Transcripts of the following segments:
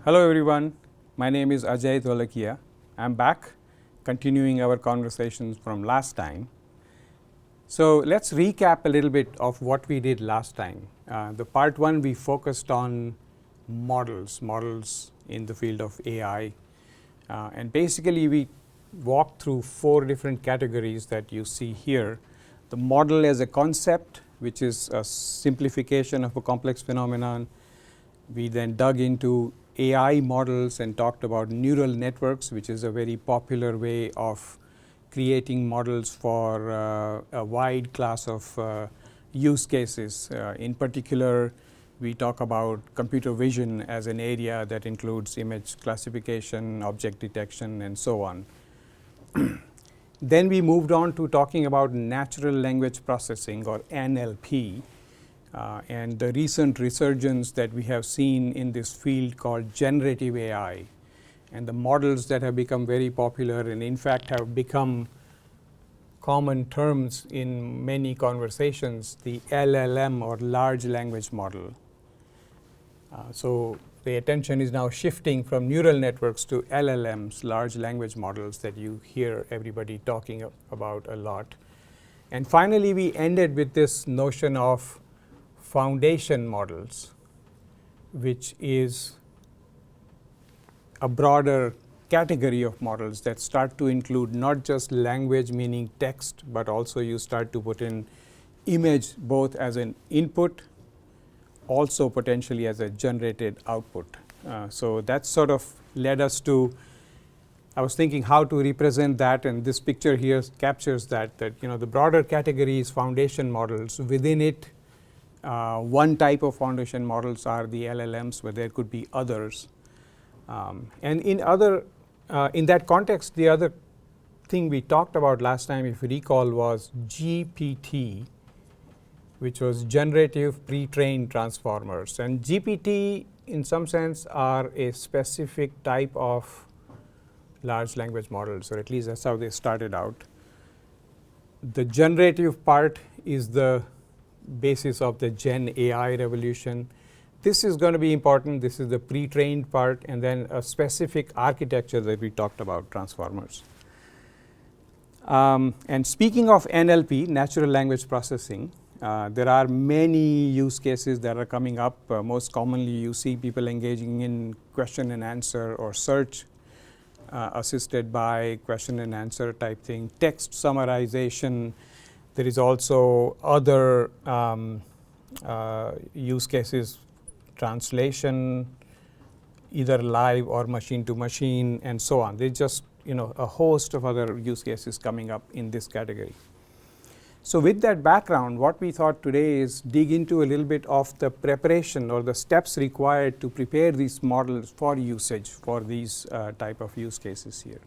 Hello everyone, my name is Ajay Dholakia. I'm back continuing our conversations from last time. So let's recap a little bit of what we did last time. The part one we focused on models in the field of AI. And basically we walked through four different categories that you see here. The model as a concept, which is a simplification of a complex phenomenon. We then dug into AI models and talked about neural networks, which is a very popular way of creating models for a wide class of use cases. In particular, we talk about computer vision as an area that includes image classification, object detection, and so on. Then we moved on to talking about natural language processing, or NLP. And the recent resurgence that we have seen in this field called generative AI, and the models that have become very popular and in fact have become common terms in many conversations, the LLM, or large language model. So the attention is now shifting from neural networks to LLMs, large language models, that you hear everybody talking about a lot. And finally, we ended with this notion of foundation models, which is a broader category of models that start to include not just language, meaning text, but also you start to put in image both as an input, also potentially as a generated output. So that sort of led us to, I was thinking how to represent that, and this picture here captures that the broader category is foundation models. Within it, one type of foundation models are the LLMs, but there could be others. And in that context, the other thing we talked about last time, if you recall, was GPT, which was generative pre-trained transformers. And GPT, in some sense, are a specific type of large language models, or at least that's how they started out. The generative part is the basis of the Gen AI revolution. This is going to be important. This is the pre-trained part, and then a specific architecture that we talked about, transformers. And speaking of NLP, natural language processing, there are many use cases that are coming up. Most commonly, you see people engaging in question and answer or search assisted by question and answer type thing, text summarization. There is also other use cases, translation, either live or machine to machine, and so on. There's just a host of other use cases coming up in this category. So with that background, what we thought today is dig into a little bit of the preparation or the steps required to prepare these models for usage for these type of use cases here.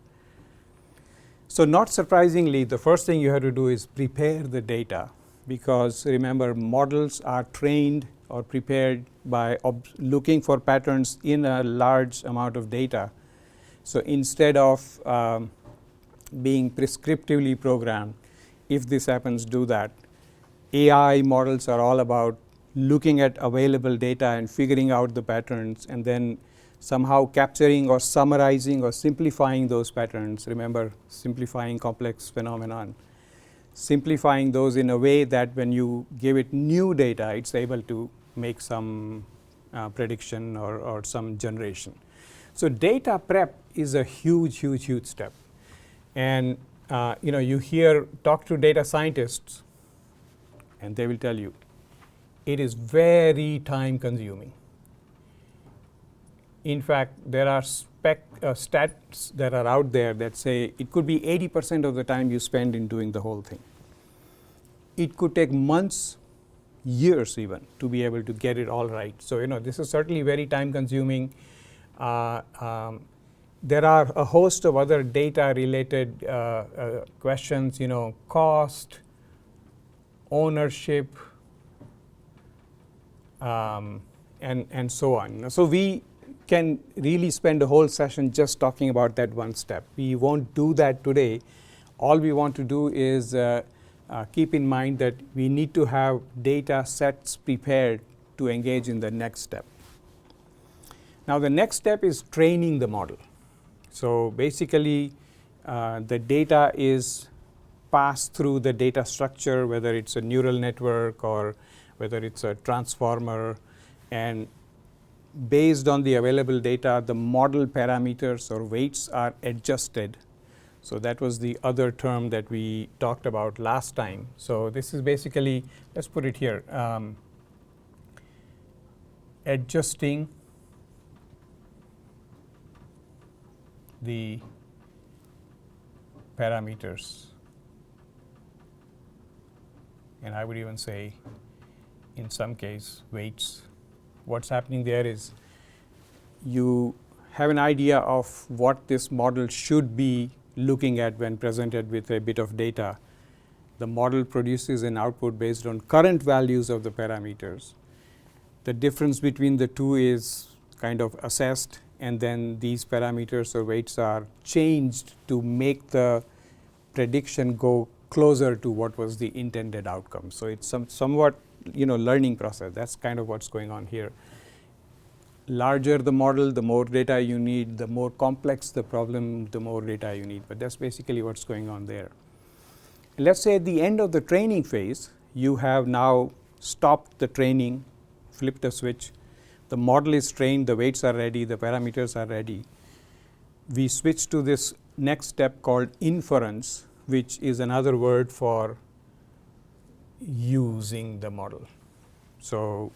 So not surprisingly, the first thing you have to do is prepare the data, because remember, models are trained or prepared by looking for patterns in a large amount of data. So instead of being prescriptively programmed, if this happens, do that. AI models are all about looking at available data and figuring out the patterns, and then somehow capturing or summarizing or simplifying those patterns. Remember, simplifying complex phenomenon. Simplifying those in a way that when you give it new data, it's able to make some prediction or some generation. So data prep is a huge step. And you talk to data scientists, and they will tell you it is very time consuming. In fact, there are stats that are out there that say it could be 80% of the time you spend in doing the whole thing. It could take months, years even, to be able to get it all right. So this is certainly very time consuming. There are a host of other data related questions, cost, ownership, and so on. So we can really spend a whole session just talking about that one step. We won't do that today. All we want to do is keep in mind that we need to have data sets prepared to engage in the next step. Now, the next step is training the model. So, basically the data is passed through the data structure, whether it's a neural network or whether it's a transformer, and based on the available data, the model parameters or weights are adjusted. So, that was the other term that we talked about last time. So, this is basically, let's put it here, adjusting the parameters, and I would even say in some case weights. What's happening there is you have an idea of what this model should be looking at when presented with a bit of data. The model produces an output based on current values of the parameters. The difference between the two is kind of assessed, and then these parameters or weights are changed to make the prediction go closer to what was the intended outcome. So, it's somewhat learning process. That's kind of what's going on here. Larger the model, the more data you need, the more complex the problem, the more data you need, but that's basically what's going on there. Let's say at the end of the training phase, you have now stopped the training, flipped a switch, the model is trained, the weights are ready, the parameters are ready. We switch to this next step called inference, which is another word for using the model. So,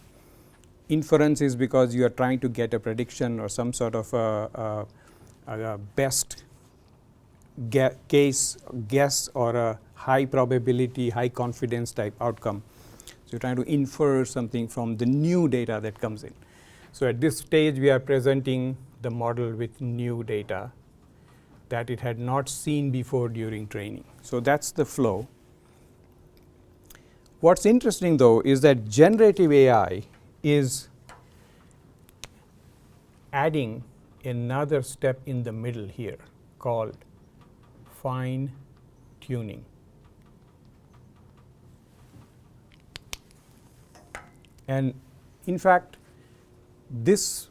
inference is because you are trying to get a prediction or some sort of a best guess or a high probability, high confidence type outcome. So, you are trying to infer something from the new data that comes in. So, at this stage we are presenting the model with new data that it had not seen before during training. So, that's the flow. What's interesting though is that generative AI is adding another step in the middle here called fine tuning. And in fact, this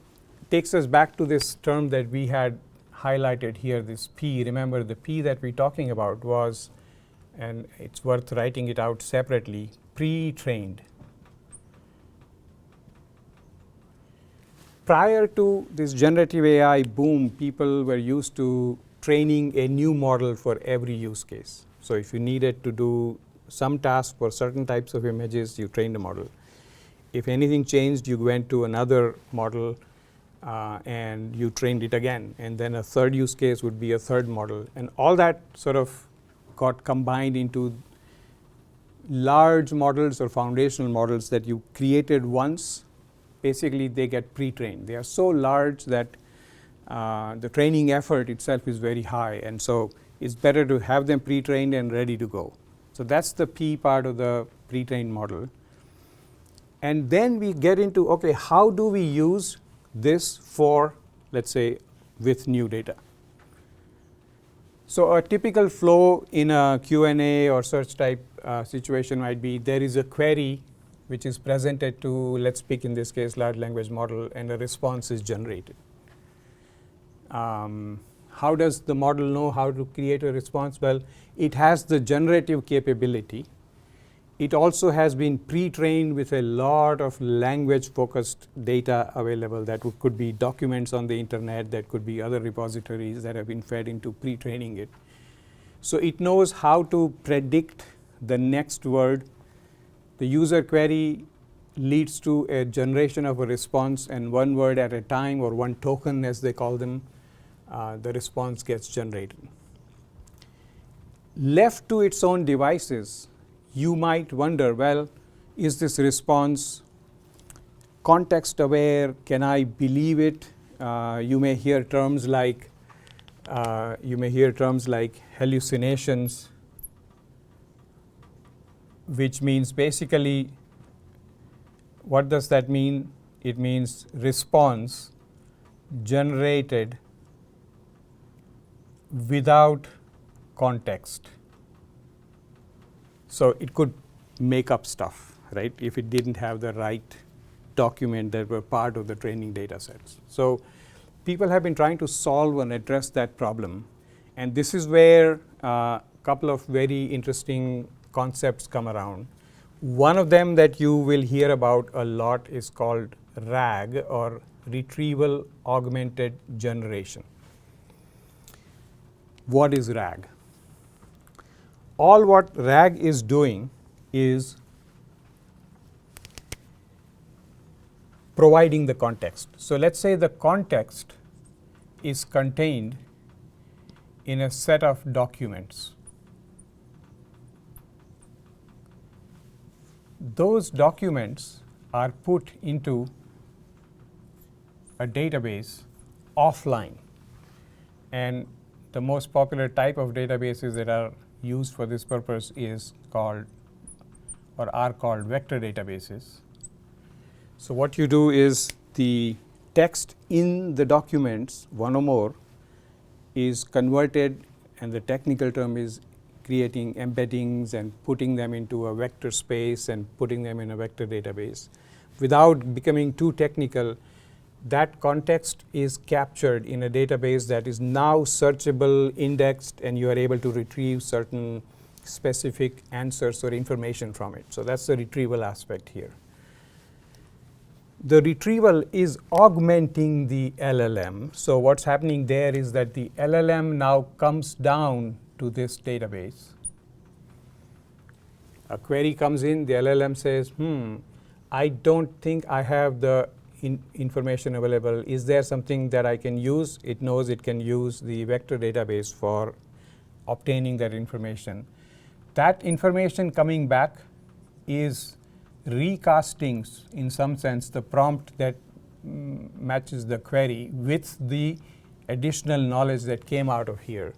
takes us back to this term that we had highlighted here, this P. Remember, the P that we're talking about was, and it's worth writing it out separately, pre-trained. Prior to this generative AI boom, people were used to training a new model for every use case. So, if you needed to do some task for certain types of images, you trained a model. If anything changed, you went to another model and you trained it again, and then a third use case would be a third model, and all that sort of got combined into large models or foundational models that you created once. Basically, they get pre-trained. They are so large that the training effort itself is very high, and so it's better to have them pre-trained and ready to go. So, that's the P part of the pre-trained model. And then we get into, okay, how do we use this for, let's say, with new data? So, a typical flow in a Q&A or search type situation might be there is a query which is presented to, let's pick in this case large language model, and a response is generated. How does the model know how to create a response? Well, it has the generative capability. It also has been pre-trained with a lot of language focused data available that could be documents on the internet, that could be other repositories that have been fed into pre-training it. So, it knows how to predict the next word. The user query leads to a generation of a response, and one word at a time, or one token as they call them, the response gets generated. Left to its own devices, you might wonder, well, is this response context aware? Can I believe it? You may hear terms like hallucinations, which means basically, what does that mean? It means response generated without context. So, it could make up stuff, right, if it didn't have the right document that were part of the training data sets. So people have been trying to solve and address that problem, and this is where a couple of very interesting concepts come around. One of them that you will hear about a lot is called RAG, or Retrieval Augmented Generation. What is RAG? All what RAG is doing is providing the context. So let's say the context is contained in a set of documents. Those documents are put into a database offline, and the most popular type of databases that are used for this purpose is called, or are called, vector databases. So what you do is the text in the documents, one or more, is converted, and the technical term is creating embeddings and putting them into a vector space and putting them in a vector database. Without becoming too technical, that context is captured in a database that is now searchable, indexed, and you are able to retrieve certain specific answers or information from it. So that's the retrieval aspect here. The retrieval is augmenting the LLM. So what's happening there is that the LLM now comes down to this database. A query comes in, the LLM says, I don't think I have the information available. Is there something that I can use? It knows it can use the vector database for obtaining that information. That information coming back is recasting, in some sense, the prompt that matches the query with the additional knowledge that came out of here.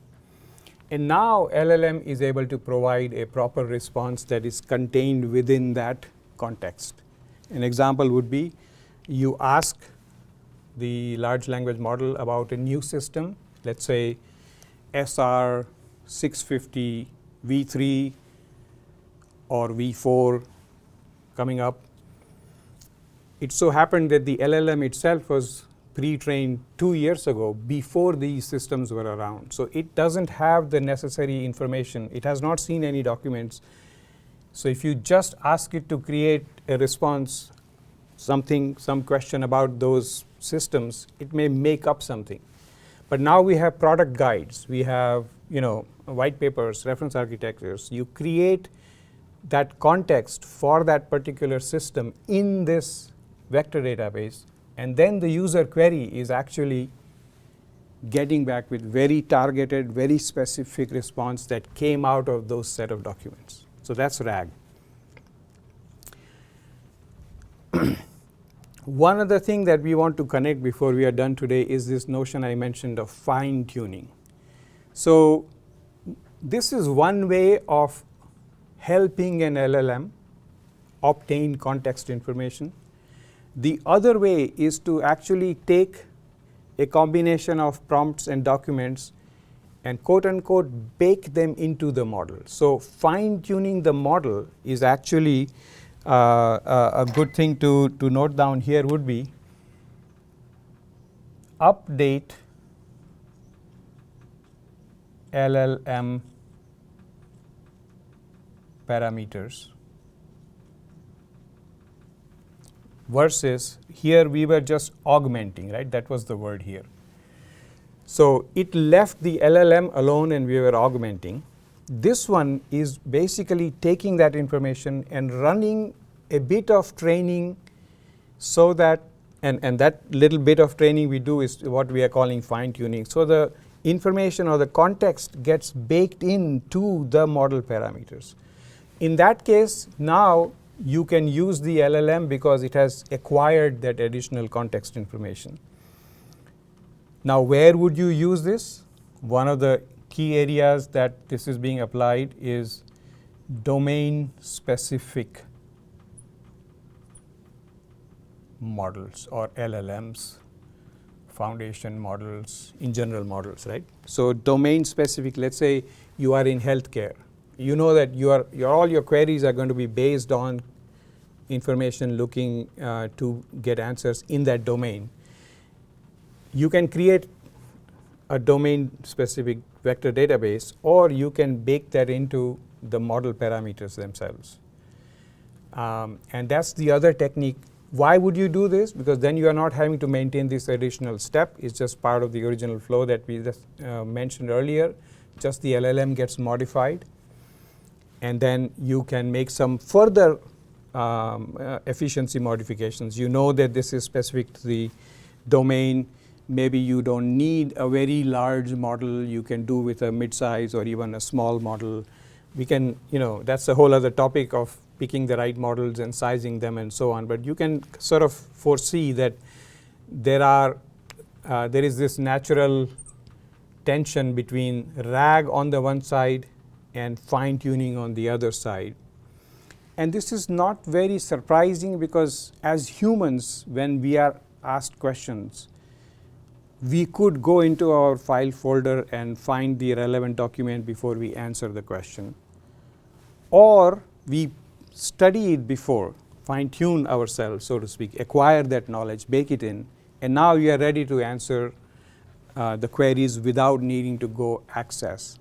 And now LLM is able to provide a proper response that is contained within that context. An example would be, you ask the large language model about a new system, let's say SR 650 V3 or V4 coming up. It so happened that the LLM itself was pre-trained 2 years ago, before these systems were around. So it doesn't have the necessary information. It has not seen any documents. So if you just ask it to create a response, some question about those systems, it may make up something. But now we have product guides, we have white papers, reference architectures. You create that context for that particular system in this vector database, and then the user query is actually getting back with very targeted, very specific response that came out of those set of documents. So that's RAG. One other thing that we want to connect before we are done today is this notion I mentioned of fine tuning. So this is one way of helping an LLM obtain context information. The other way is to actually take a combination of prompts and documents and quote unquote bake them into the model. So fine tuning the model is actually a good thing to note down here would be update LLM parameters versus here we were just augmenting, right? That was the word here. So it left the LLM alone and we were augmenting. This one is basically taking that information and running a bit of training so that, and that little bit of training we do is what we are calling fine tuning. So the information or the context gets baked into the model parameters. In that case, now you can use the LLM because it has acquired that additional context information. Now, where would you use this? One of the key areas that this is being applied is domain-specific models or LLMs, foundation models, in general models, right? So domain-specific, let's say you are in healthcare. You know that all your queries are going to be based on information looking to get answers in that domain. You can create a domain specific vector database, or you can bake that into the model parameters themselves. And that's the other technique. Why would you do this? Because then you are not having to maintain this additional step. It's just part of the original flow that we just mentioned earlier. Just the LLM gets modified, and then you can make some further efficiency modifications. You know that this is specific to the domain. Maybe you don't need a very large model. You can do with a mid-size or even a small model. We can, that's a whole other topic of picking the right models and sizing them and so on. But you can sort of foresee that there is this natural tension between RAG on the one side and fine-tuning on the other side. And this is not very surprising, because as humans, when we are asked questions, we could go into our file folder and find the relevant document before we answer the question. Or we study it before, fine-tune ourselves, so to speak, acquire that knowledge, bake it in, and now we are ready to answer the queries without needing to go access.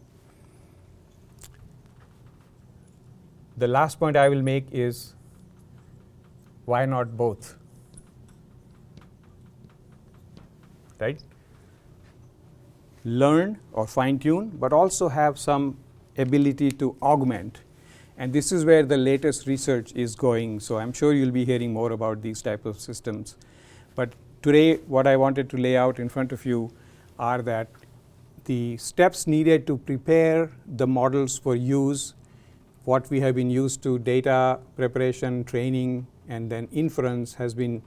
The last point I will make is, why not both? Right? Learn or fine-tune, but also have some ability to augment. And this is where the latest research is going. So I'm sure you'll be hearing more about these type of systems. But today, what I wanted to lay out in front of you are that the steps needed to prepare the models for use, what we have been used to, data preparation, training, and then inference, has been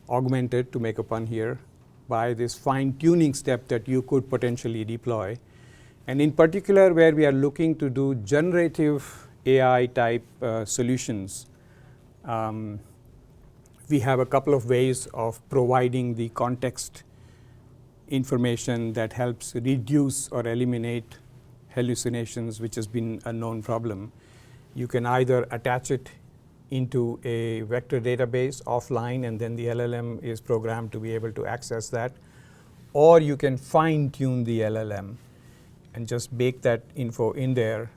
augmented, to make a pun here, by this fine-tuning step that you could potentially deploy. And in particular, where we are looking to do generative AI type solutions, we have a couple of ways of providing the context information that helps reduce or eliminate hallucinations, which has been a known problem. You can either attach it into a vector database offline, and then the LLM is programmed to be able to access that, or you can fine-tune the LLM and just bake that info in there,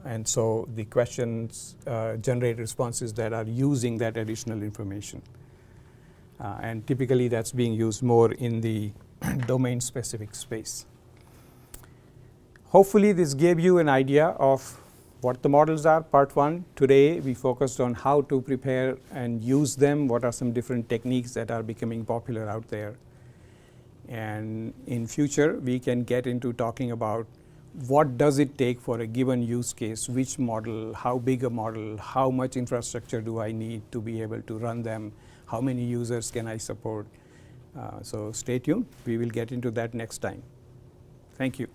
and so the questions generate responses that are using that additional information. And typically that's being used more in the domain-specific space. Hopefully this gave you an idea of what the models are, part one. Today we focused on how to prepare and use them, what are some different techniques that are becoming popular out there. And in future we can get into talking about what does it take for a given use case, which model, how big a model, how much infrastructure do I need to be able to run them, how many users can I support. So stay tuned, we will get into that next time. Thank you.